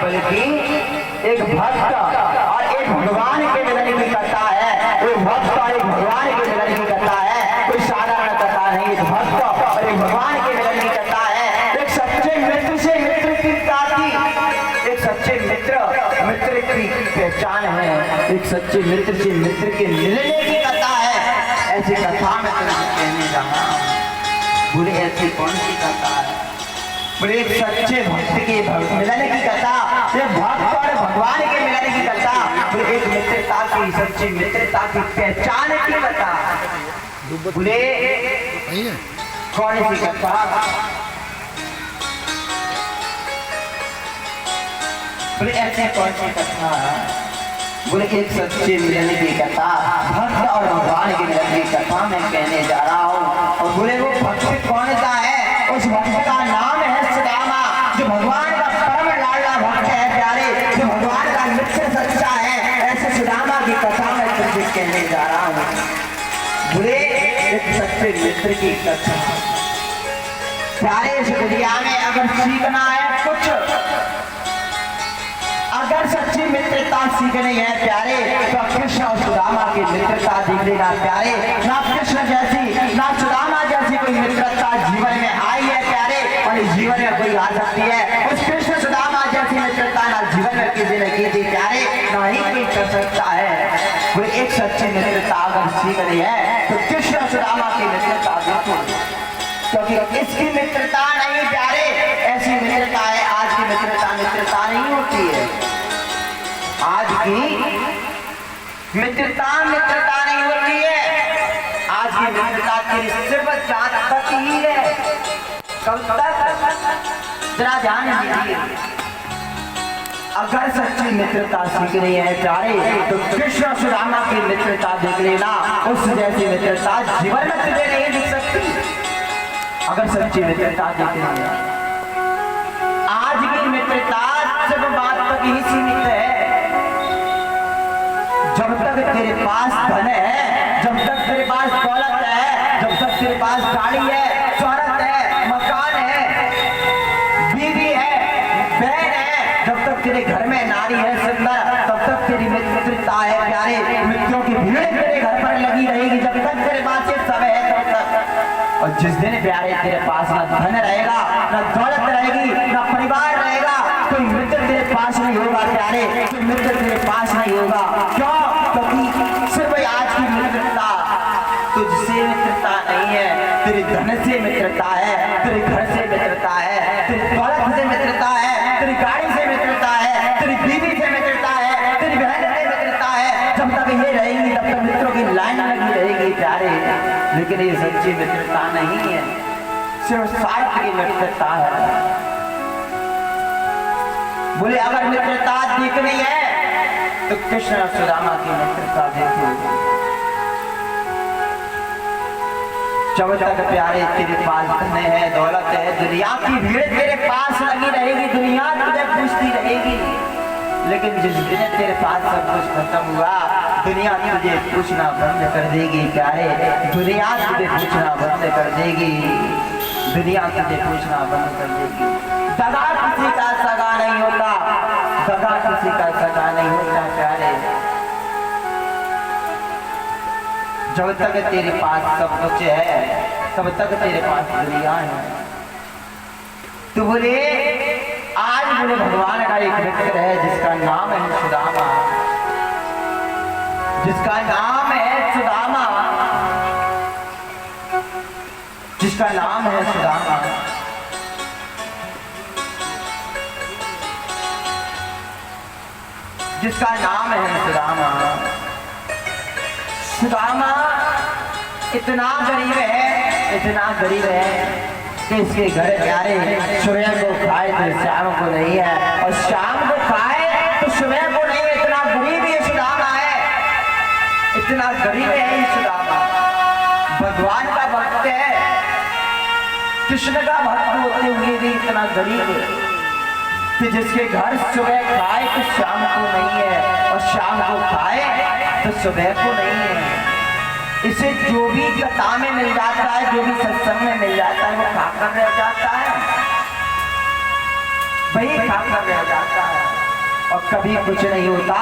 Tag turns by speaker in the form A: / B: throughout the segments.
A: बल्कि एक भक्त और एक भगवान के मिलन की कथा है। एक भक्त और एक भगवान के मिलन की कथा है, कोई साधारण कथा नहीं। एक भक्त और एक भगवान के मिलन की कथा है। एक सच्चे मित्र से मित्र की प्राप्ति, एक सच्चे मित्र की पहचान है। एक सच्चे मित्र से मित्र के मिलने की कथा है। ऐसी कथा में तुमसे कहने जा रहा हूं। बोले ऐसी कौन सी कथा है? बोले एक सच्चे भक्त के मिलन की कथा, एक भक्त और भगवान के मिलन की कथा। बोले एक मित्रता की, सच्ची मित्रता की पहचान की कथा। बोले कौन सी कथा? बोले ऐसे कौन सी कथा? बोले एक सच्चे मिलन की कथा, भक्त और भगवान के मिलन की कथा मैं कहने जा रहा हूँ। और बोले वो भक्त कौन सा है? उस भक्त का नाम है सुदामा, जो भगवान का परम लाडला भक्त है प्यारे, जो भगवान का मित्र सच्चा है। ऐसे सुदामा की कथा मैं तुमसे कहने जा रहा हूँ। बोले एक सच्चे मित्र की कथा। प्यारे इस दुनिया में अगर सीखना है कुछ, अगर सच्ची मित्रता सीखनी है प्यारे, तो कृष्ण और सुदामा की मित्रता देख लेना प्यारे। ना कृष्ण जैसी ना सुदामा जैसी कोई मित्रता जीवन में आई है प्यारे, और इस जीवन में कोई आ सकती है। उस कृष्ण सुदामा जैसी मित्रता ना जीवन में किसी ने की थी प्यारे, ना ही कोई कर सकता है। कोई एक सच्ची मित्रता अगर सीखनी है तो कृष्ण और सुदामा की मित्रता देखो, क्योंकि इसकी मित्रता नहीं प्यारे, ऐसी मित्रता है। आज की मित्रता नहीं होती है। आज की मित्रता नहीं होती है। आज की मित्रता तेरी सिर्फ जात तक ही है। कब तक? जरा ध्यान दीजिए। अगर सच्ची मित्रता सीखनी है प्यारे, तो कृष्ण सुदामा की मित्रता देख लेना। उस जैसी मित्रता जीवन में तुझे नहीं दिख सकती अगर सच्ची मित्रता देखनी है। आज की मित्रता सिर्फ बात तक ही सीमित है। जब तक तेरे पास धन है, जब तक तेरे पास दौलत है, जब तक तेरे पास गाड़ी है, शोहरत है, मकान है, बीवी है, बहन है, जब तक तेरे घर में नारी है सुंदर, तब तक तेरी मित्रता है प्यारे। मित्रों की भीड़ तेरे घर पर लगी रहेगी जब तक तेरे पास ये सब है तब तक। और जिस दिन प्यारे तेरे पास ना धन रहेगा, ना दौलत रहेगी, ना परिवार रहेगा, कोई मित्र तेरे पास नहीं होगा प्यारे, कोई मित्र तेरे पास नहीं होगा। क्यों? क्योंकि सिर्फ आज की मित्रता तुझसे मित्रता नहीं है, तेरे धन से मित्रता है, तेरे घर से मित्रता है, तेरी दौलत से मित्रता है, तेरी गाड़ी से मित्रता है, तेरी बीवी से मित्रता है, तेरी बहन से मित्रता है। जब तक ये रहेगी तब तक मित्रों की लाइन लगी रहेगी प्यारे। लेकिन ये सच्ची मित्रता नहीं है, सिर्फ स्वार्थ की मित्रता है। बोले अगर मित्रता देखनी है तो कृष्ण और सुदामा की मित्रता देखो। जब तक प्यारे तेरे पास धन है, दौलत है, दुनिया की भीड़ तेरे पास लगी रहेगी, दुनिया तुझे पूछती रहेगी। लेकिन जिस दिन तेरे पास सब कुछ खत्म हुआ, दुनिया तुझे पूछना बंद कर देगी प्यारे। दुनिया तुझे पूछना बंद कर देगी, दुनिया तुझे पूछना बंद कर देगी। दगा किसी का सगा नहीं होता, दगा किसी का सगा नहीं होता प्यारे। जब तक तेरे पास सब कुछ है तब तक तेरे पास दुनिया है। तो बोले आज बोले भगवान का एक मित्र है जिसका नाम है सुदामा, जिसका नाम है सुदामा, जिसका नाम है सुदामा। जिसका नाम है सुदामा। सुदामा इतना गरीब है, इतना गरीब है कि इसके घर प्यारे सुबह को खाए तो शाम को नहीं है, और शाम को खाए तो सुबह को नहीं। इतना गरीब ये सुदामा है, इतना गरीब है ये सुदामा। भगवान का भक्त है, कृष्ण का भक्त होते हुए भी इतना गरीब है कि जिसके घर सुबह खाए तो शाम को नहीं है, और शाम को खाए तो सुबह को नहीं है। इसे जो भी कथा में मिल जाता है, जो भी सत्संग में मिल जाता है, वो खाकर रह जाता है, वही खाकर रह जाता है। और कभी कुछ नहीं होता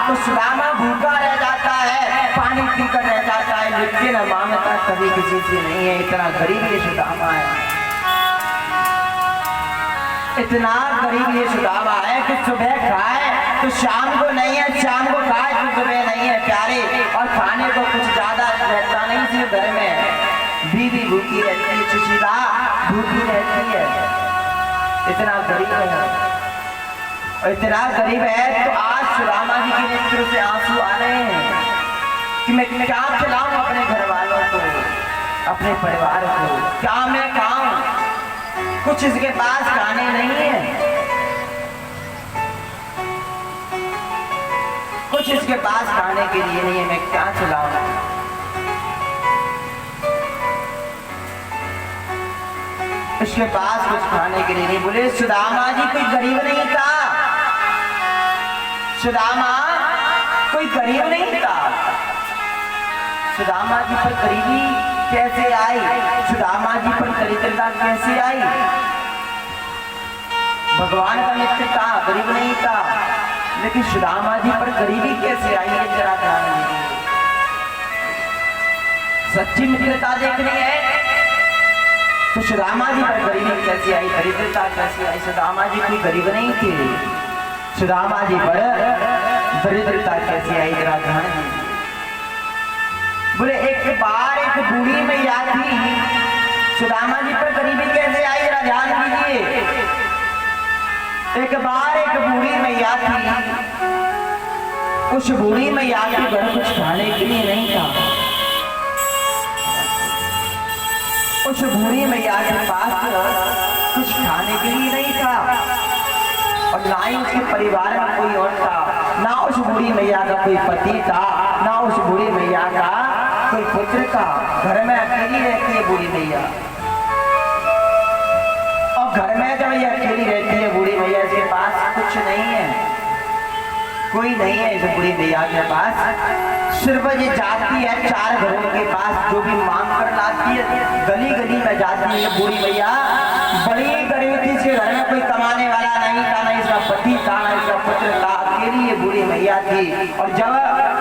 A: तो सुदामा भूखा रह जाता है, पानी पीकर रह जाता है, लेकिन मांगता कभी किसी से नहीं है। इतना गरीब ये सुदामा है, इतना गरीब ये सुदामा है कि सुबह खाए तो शाम को नहीं है, शाम को खाए तो सुबह नहीं है प्यारे। और खाने को कुछ ज्यादा रहता नहीं, सिर्फ घर में बीवी भूखी रहती है, सुशीला भूखी रहती है। इतना गरीब है, इतना गरीब है। तो आज सुदामा जी के नेत्र से आंसू आ रहे हैं कि मैं क्या खिलाऊं अपने घर वालों को, अपने परिवार को, क्या मैं खाऊं? कुछ इसके पास खाने नहीं है, कुछ इसके पास खाने के लिए नहीं है, मैं क्या खिलाऊं? इसके पास कुछ खाने के लिए नहीं। बोले सुदामा जी कोई गरीब नहीं था, सुदामा कोई गरीब नहीं था। सुदामा जी पर गरीबी कैसे आई, सुदामा जी पर दरिद्रता कैसे आई? भगवान का मित्र था, गरीब नहीं था, लेकिन सुदामा जी पर गरीबी कैसे आई है जरा ध्यान दीजिए। सच्ची मित्रता देखनी है तो सुदामा जी पर गरीबी कैसे आई, दरिद्रता कैसे आई? सुदामा जी कोई गरीब नहीं थे, सुदामा जी पर दरिद्रता कैसे आई जरा ध्यान दीजिए। बोले एक बार एक बूढ़ी मैया थी, सुदामा जी पर गरीबी कैसे आई जरा ध्यान दीजिए। एक बार एक बूढ़ी मैया थी, उस बूढ़ी मैया के घर कुछ खाने के लिए नहीं था, उस बूढ़ी मैया के पास कुछ खाने के लिए नहीं था, और ना ही उसके परिवार में कोई और था, ना उस बूढ़ी मैया का कोई पति था, ना उस बूढ़ी मैया का कोई पुत्र था। घर में अकेली रहती है बूढ़ी मैया, और घर में जब ये अकेली रहती है बूढ़ी मैया, इसके पास कुछ नहीं है, कोई नहीं है इस बूढ़ी मैया के पास। सिर्फ ये जाती है चार घरों के पास, जो भी मांग कर लाती है, गली गली में जाती है बूढ़ी मैया। बड़ी गरीब थी, इसके घर में कोई कमाने वाला नहीं था, ना इसका पति था, ना इसका पुत्र था, अकेली ये बूढ़ी मैया थी। और जब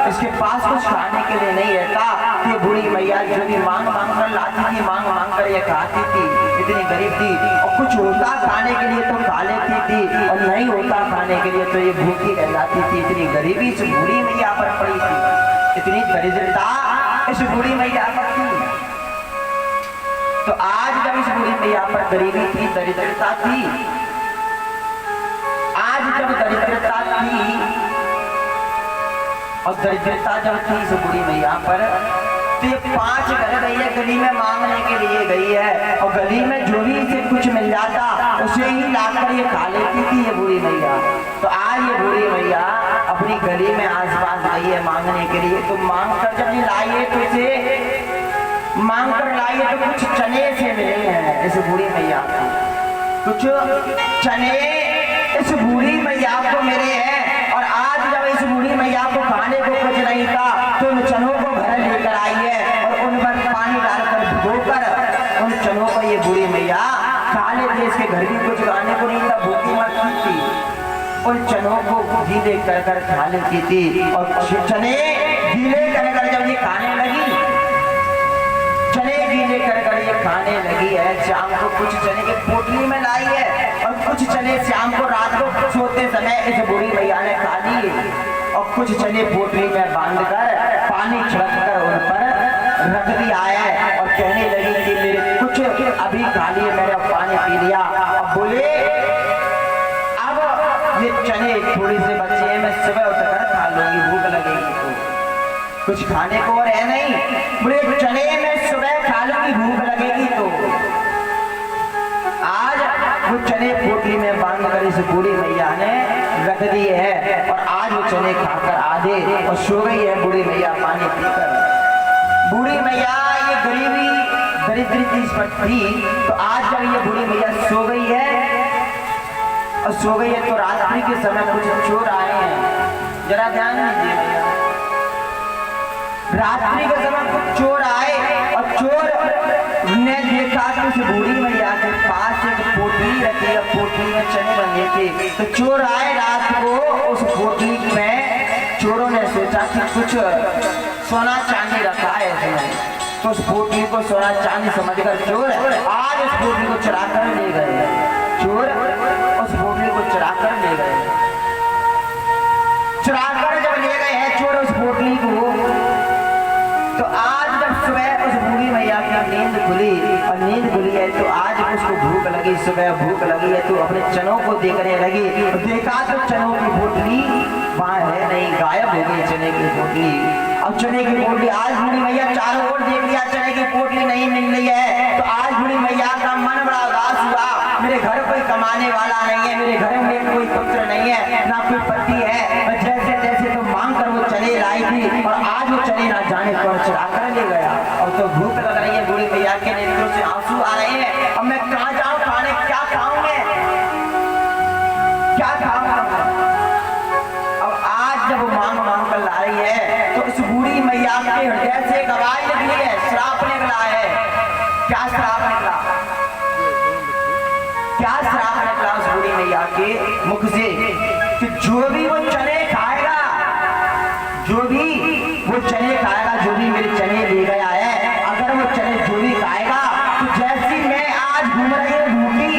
A: इसके पास कुछ खाने के लिए नहीं रहता, ये बूढ़ी मैया जो भी मांग कर लाती थी, मांग कर ये खाती थी, इतनी गरीब थी। और कुछ होता खाने के लिए तो खा लेती थी, और नहीं होता खाने के लिए तो ये भूखी रह जाती थी। इतनी गरीबी इस बूढ़ी मैया पर पड़ी थी, इतनी दरिद्रता इस बूढ़ी मैया पर थी। तो आज जब इस बूढ़ी मैया पर गरीबी थी, दरिद्रता थी, आज जब दरिद्रता थी और दरिद्रता जब थी इस बूढ़ी मैया पर, तो ये 5 घर गई है, गली में मांगने के लिए गई है, और गली में जो भी इसे कुछ मिल जाता उसे ही लाकर ये खा लेती थी ये बूढ़ी मैया। तो आज ये बूढ़ी मैया अपनी गली में आसपास गई है मांगने के लिए, तो मांग कर जब ये लाई है तो इसे मांग कर लाई है तो कुछ चने से मिले हैं इस बूढ़ी मैया को, कुछ चने इस बूढ़ी मैया को मिले हैं। और आज जब इस बूढ़ी मैया को खाने को कुछ नहीं था, तो उन चनों को घर लेकर आई है, और उन पर पानी डालकर भिगोकर उन चनों को ये बूढ़ी मैया खा लेती। इसके घर भी कुछ खाने को नहीं था, भूखी मरती थी, उन चनों को गीले कर खा लेती थी। और चने गीले कर जब ये खाने लगी, चने गीले कर ये खाने लगी है, शाम को कुछ चने के पोटली में लाई है, और कुछ चने शाम को रात को सोते समय इस बूढ़ी मैया ने खा लिए, और कुछ चने पोटली में बांधकर पानी छिड़क कर उन पर रख दिया है, और कहने लगी कि मेरे कुछ अभी खा लिए, मैंने पानी पी लिया। अब बोले अब ये चने थोड़ी से बचे हैं, मैं सुबह उठकर खा लूंगी, भूख लगेगी तो, कुछ खाने को और है नहीं। बोले चने में सुबह खा लूंगी, भूख लगेगी तो। आज वो चने पोटली में बांध कर इस बूढ़ी मैया ने रख दिए है, और आज वो चने खाकर आधे और सो गई है बूढ़ी मैया पानी पीकर। बूढ़ी मैया ये गरीबी दरिद्रता इस पर थी, तो आज जब ये बूढ़ी मैया सो गई है, और सो गई है तो रात्रि के समय कुछ चोर आए हैं, जरा ध्यान दीजिए भैया। रात्रि के समय कुछ चोर आए और चोर ने देखा कि उस बूढ़ी मैया के पास एक पोटली रखी है, पोटली में चने बने थे। तो चोर आए रात को, उस पोटली में चोरों ने सोचा कि कुछ सोना चांदी रखा है इसमें, तो उस पोटली को सोना चांदी समझकर चोर आज उस पोटली को चुरा कर ले गए। चोर उस पोटली को चुरा कर ले गए। चुरा कर जब ले गए हैं चोर उस पोटली को, तो आज जब सुबह उस बूढ़ी मैया की नींद खुली और नींद खुली है तो आज उसको भूख लगी, सुबह भूख लगी है तो अपने चनों को देखने लगी। देखा तो चनों की पोटली वहां है नहीं, गायब हो गई चने की पोटली। अब चने की पोटली आज बूढ़ी मैया चारों ओर देख लिया, चने की पोटली नहीं मिल रही है। तो आज बूढ़ी मैया का मन बड़ा उदास हुआ, मेरे घर कोई कमाने वाला नहीं है, मेरे घर में कोई पुत्र नहीं है, ना कोई पति है। जैसे तैसे तो मांग कर वो चने लाई थी और आज वो चने ना जाने कौन चुरा कर ले गया। और तो भूख लग रही है, बूढ़ी मैया के नेत्रों से आंसू आ रहे हैं। अब मैं कहाँ जाऊँ खाने, क्या खाऊंगे, क्या खाऊंगा। अब आज जब मांग मांग कर ला रही है तो इस बूढ़ी मैया के हृदय से एक आवाज निकली है, श्राप निकला है। क्या श्राप निकला, क्या श्राप निकला उस बूढ़ी मैया के मुख से कि जो भी वो चने खाएगा, जो भी वो चने खाएगा, जो भी मेरे चने ले गया है, अगर वो चने जो भी खाएगा तो जैसी मैं आज घूम रही हूँ भूखी,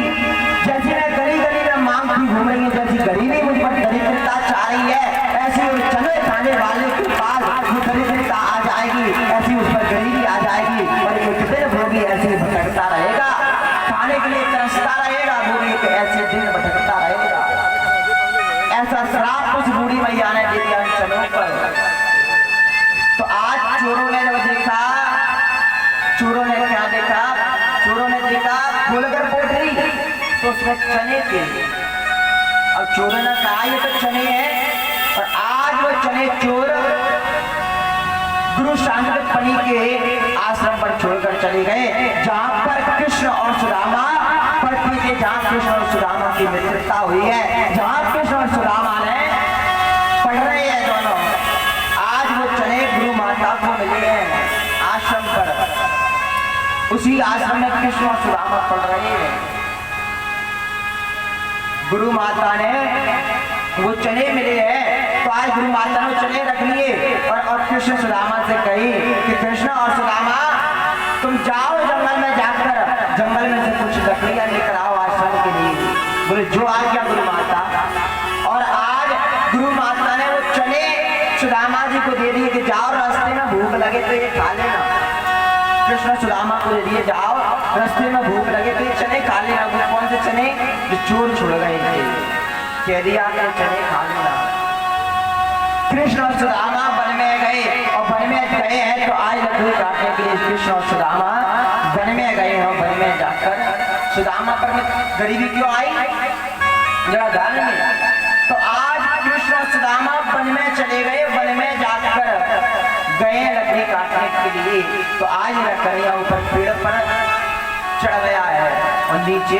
A: जैसी मैं गली गली में मांगती घूम रही हूँ, जैसी गरीबी मुझ पर दरिद्रता चाह रही है, ऐसी वो चने खाने वाले के पास वो दरिद्रता आ जाएगी, ऐसी उस पर गरीबी आ जाएगी और एक दिन वो भी ऐसे भटकता रहेगा, खाने के लिए तरसता रहेगा, वो भी एक ऐसे दिन भटकता रहेगा। ऐसा श्राप उस बूढ़ी मैया ने दे दिया चनों पर। तो आज चोरों ने जब देखा, चोरों ने क्या देखा, चोरों ने देखा खोलकर पोटली तो उसमें चने थे। अब चोरों ने कहा ये तो चने हैं, और आज वो चने चोर गुरु शांत पनी के आश्रम पर छोड़कर चले गए, जहां पर कृष्ण और सुदामा पढ़ते थे, जहां कृष्ण और सुदामा की मित्रता हुई है, जहां कृष्ण और सुदामा ने पढ़ रहे हैं दोनों। आज वो चने गुरु माता को मिले हैं आश्रम पर, उसी आश्रम में कृष्ण और सुदामा पढ़ रहे हैं। गुरु माता ने वो चने मिले हैं, तो आज गुरु माता ने चने रख लिए और कृष्ण सुदामा से कही कि कृष्ण और सुदामा तुम जाओ जंगल में जाकर, जंगल में से कुछ लकड़ियां लेकर आओ आश्रम के लिए। बोले जो आ गया गुरु माता। और आज गुरु माता ने वो चने सुदामा जी को दे दिए कि जाओ रास्ते में भूख लगे तो ये खा लेना। कृष्ण सुदामा को दे दिए, जाओ रास्ते में भूख लगे तो ये चने खा लेना। कौन से चने, जो चोर छोड़ गए थे, कह दिया कि चने खा लेना। कृष्ण और सुदामा वन में गए, और वन में गए हैं तो आज लकड़ी काटने के लिए कृष्ण और सुदामा वन में गए हैं। वन में जाकर सुदामा पर गरीबी क्यों आई, जरा ध्यान में। तो आज कृष्ण और सुदामा वन में चले गए, वन में जाकर गए लकड़ी काटने के लिए। तो आज लकड़ियां ऊपर पेड़ पर चढ़ गया है और नीचे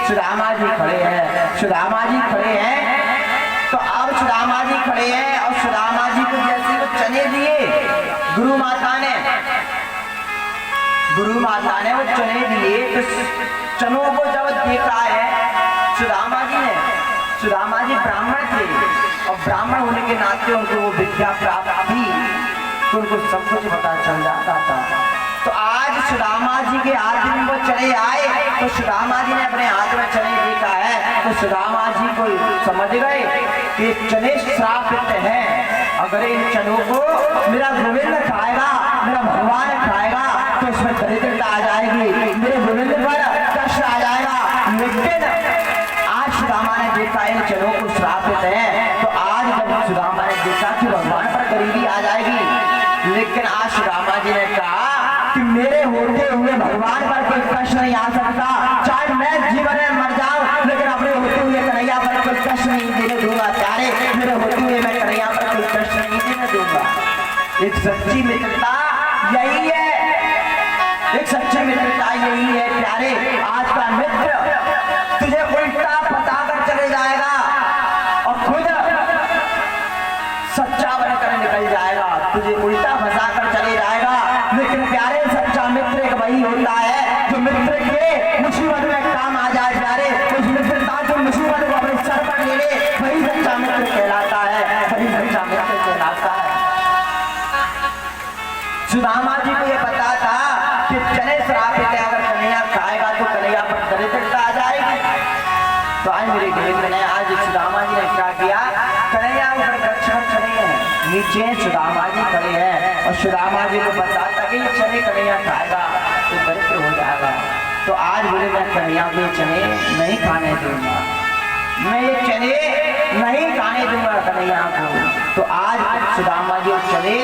A: सुदामा जी खड़े हैं, सुदामा जी खड़े हैं। तो अब सुदामा जी खड़े हैं और सुदामा जी को जैसे वो चने दिए गुरु माता ने, गुरु माता ने वो चने दिए, तो चनों को जब देखा है सुदामा जी ने, सुदामा जी ब्राह्मण थे और ब्राह्मण होने के नाते उनको वो विद्या प्राप्त थी, तो उनको सब कुछ पता चल जाता था। तो आज सुदामा जी के हाथ में वो चने आए, तो सुदामा जी ने अपने हाथ में चने देखा है, तो सुदामा जी को समझ गए कि चने श्रापित हैं। अगर इन चनों को मेरा गोविंद खाएगा, मेरा भगवान खाएगा तो इसमें दरिद्रता आ जाएगी, मेरे गोविंद पर कष्ट आ जाएगा। लेकिन आज सुदामा ने देखा इन चनों को श्रापित है, तो आज जब सुदामा ने देखा कि भगवान पर गरीबी आ जाएगी, लेकिन आज सुदामा जी ने कहा कि मेरे होते हुए भगवान पर कोई कष्ट नहीं आ सकता, चाहे मैं जीवन में मर जाऊं, लेकिन अपने होते हुए कन्हैया पर कोई कष्ट नहीं देने दूंगा। प्यारे, मेरे होते हुए मैं कन्हैया पर कोई कष्ट नहीं देने दूंगा। एक सच्ची मित्रता यही है, एक सच्ची मित्रता यही है प्यारे। आज का मित्र तुझे उल्टा बताकर चले जाएगा और खुद सच्चा बनकर निकल जाएगा, तुझे उल्टा फंसा कर मेरे मुसीबत में काम आ जाए प्यारे, उस मित्रता की मुसीबत को अपने सर पर ले ले, वही सच्चा मित्र कहलाता है, वही सच्चा मित्र कहलाता है। सुदामा जी को ये पता था कि चने श्रापित है, अगर कन्हैया खाएगा तो कन्हैया पर दरिद्रता आ जाएगी। तो आज मेरे गोविंद ने, आज सुदामा जी ने क्या किया, कन्हैया ऊपर वृक्ष पर चढ़े हैं, नीचे सुदामा जी खड़े हैं और सुदामा जी को पता था कि ये चने कन्हैया खाएगा तो दरिद्र हो जाएगा। तो आज बोले मैं कन्हैया को चने नहीं खाने दूंगा, मैं ये चने नहीं खाने दूंगा कन्हैया को। तो आज सुदामा जी चने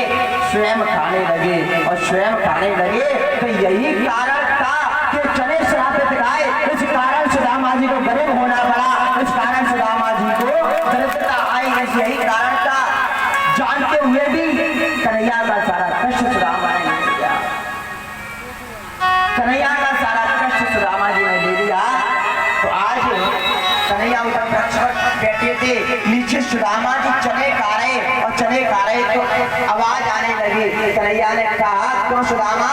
A: स्वयं खाने लगे और स्वयं खाने लगे। तो यही कारण था कि चने श्रापित खाए, इस कारण सुदामा जी को गरीब होना पड़ा, इस कारण सुदामा जी को दरिद्रता आई, यही कारण था। जानते हुए भी कन्हैया का सारा कष्ट सुदामा ने ले लिया, कन्हैया का सारा कष्ट सुदामा जी ने ले लिया। तो आज कन्हैया ऊपर वृक्ष पर बैठे थे, नीचे सुदामा जी चने खा रहे और चने खा रहे तो आवाज आने लगी। कन्हैया ने कहा क्यों सुदामा,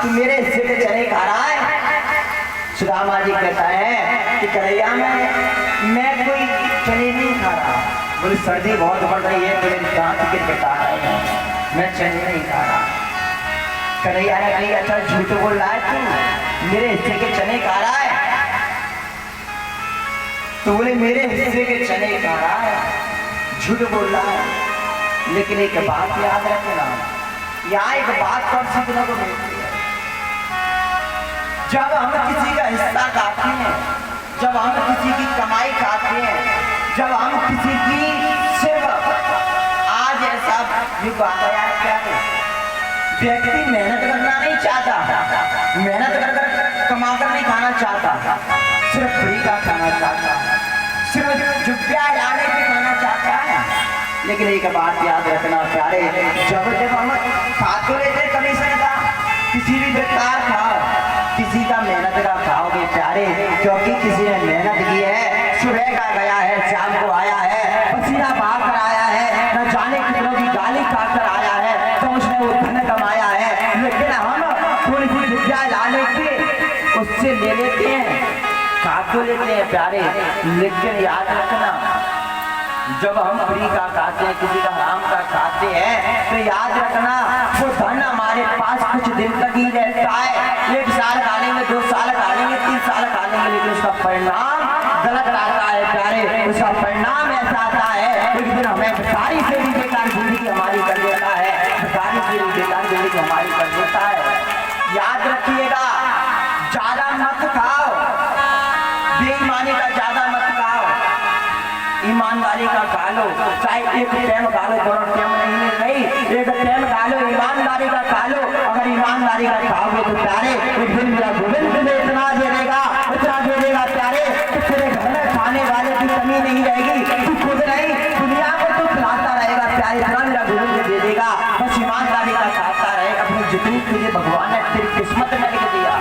A: तू मेरे हिस्से के चने खा रहा है? सुदामा जी कहता है कि कन्हैया मैं कोई चने नहीं खा रहा, बोले सर्दी बहुत बढ़ रही है तो मेरे दांत गिरगिटा रहे हैं, मैं चने नहीं खा रहा। कन्हैया ने कही अच्छा झूठ बोल रहा है तू, मेरे हिस्से के चने खा रहा है? तो बोले मेरे हिस्से के चने खा रहा है, झूठ बोल रहा है। लेकिन एक बात याद रखना, यहाँ एक बात कब सीखने को मिलती है, जब हम किसी का हिस्सा खाते हैं, जब हम किसी की कमाई खाते हैं, जब हम किसी की सिर्फ आज ऐसा युग आ गया है क्या है, व्यक्ति मेहनत करना नहीं चाहता, मेहनत कर कमाकर नहीं खाना चाहता, सिर्फ फ्री का खाना चाहता है, सिर्फ जुटिया लाने के खाना चाहता है। लेकिन एक बात याद रखना प्यारे, जब हम खाते लेते कमीशन का, किसी भी बेकार खाओ, किसी का मेहनत का खाओगे प्यारे, क्योंकि किसी ने मेहनत की है, सुबह का गया है, शाम को आया है, पसीना बहाकर आया है, न जाने कितनों की गाली खाकर आया है, तो उसने वो धन कमाया है। लेकिन हम थोड़ी सी विद्या ला लेके उससे ले लेते हैं, खा तो लेते हैं प्यारे। लेकिन याद रखना, जब हम फ्री का खाते हैं, किसी का हराम का खाते हैं, तो याद रखना वो धन हमारे पास कुछ दिन तक ही रहता है। 1 साल खा लेंगे, 2 साल खा लेंगे, 3 साल खा लेंगे, लेकिन उसका परिणाम गलत आता है प्यारे। उसका परिणाम ऐसा आता है एक दिन हमें भिखारी से भी बेकार जिंदगी हमारी कर देता है, भिखारी से भी बेकार जिंदगी हमारी कर देता है। याद रखिएगा, ज्यादा मत खाओ, बेईमानी का ज्यादा मत खाओ, ईमानदारी का खा लो, चाहे एक टाइम खा लो, दोनों टाइम नहीं, एक टाइम खा लो, ईमानदारी का खा लो। अगर ईमानदारी का खाओगे तो प्यारे एक दिन मेरा गोविंद तुम्हें इतना दे देगा, इतना दे देगा प्यारे कि तेरे घर में खाने वाले की कमी नहीं रहेगी, तू खुद नहीं दुनिया को तू खिलाता रहेगा प्यारे, इतना मेरा गोविंद दे देगा। बस ईमानदारी का खाता रहे, अपनी जितनी तुझे भगवान ने तेरी किस्मत में लिख दिया,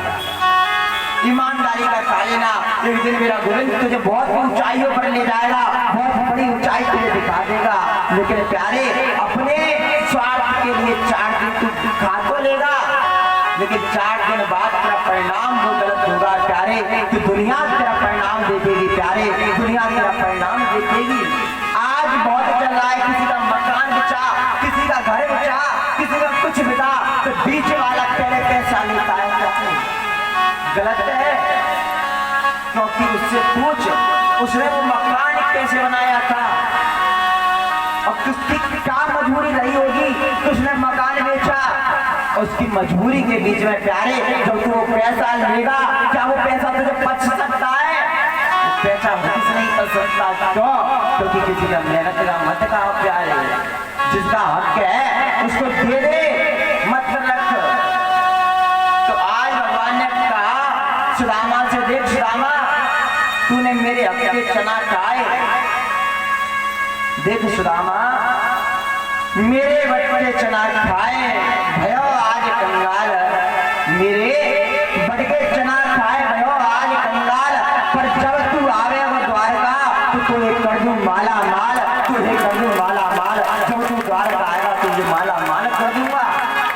A: ईमानदारी का खा लेना, एक दिन मेरा गोविंद तुझे बहुत ऊंचाइयों पर ले जाएगा, बहुत बड़ी ऊंचाई तुझे दिखा देगा। लेकिन प्यारे अपने स्वार्थ के लिए 4 दिन तू खा तो लेगा, लेकिन 4 दिन बाद तेरा परिणाम वो गलत होगा प्यारे, कि दुनिया तेरा परिणाम देखेगी प्यारे, दुनिया तेरा परिणाम देखेगी। आज बहुत चल रहा है, किसी का मकान बिचा, किसी का घर बिचा, किसी का कुछ बिका, तो बीच वाला पहले पैसा लेता है, गलत है। क्योंकि उससे पूछ, उसने वो मकान कैसे बनाया था और उसकी क्या मजबूरी रही होगी कि उसने मकान बेचा। उसकी मजबूरी के बीच में प्यारे जब तू वो पैसा लेगा, क्या वो पैसा तुझे बच सकता है? वो पैसा वापस नहीं कर सकता। क्यों? क्योंकि किसी का मेहनत का मत का प्यारे, जिसका हक है उसको दे दे, मत रख। तो आज भगवान ने कहा सुदामा से, देख सुदामा तूने मेरे हक के चना खाए, देख सुदामा मेरे बच्चे चना खाए, भयो आज कंगाल मेरे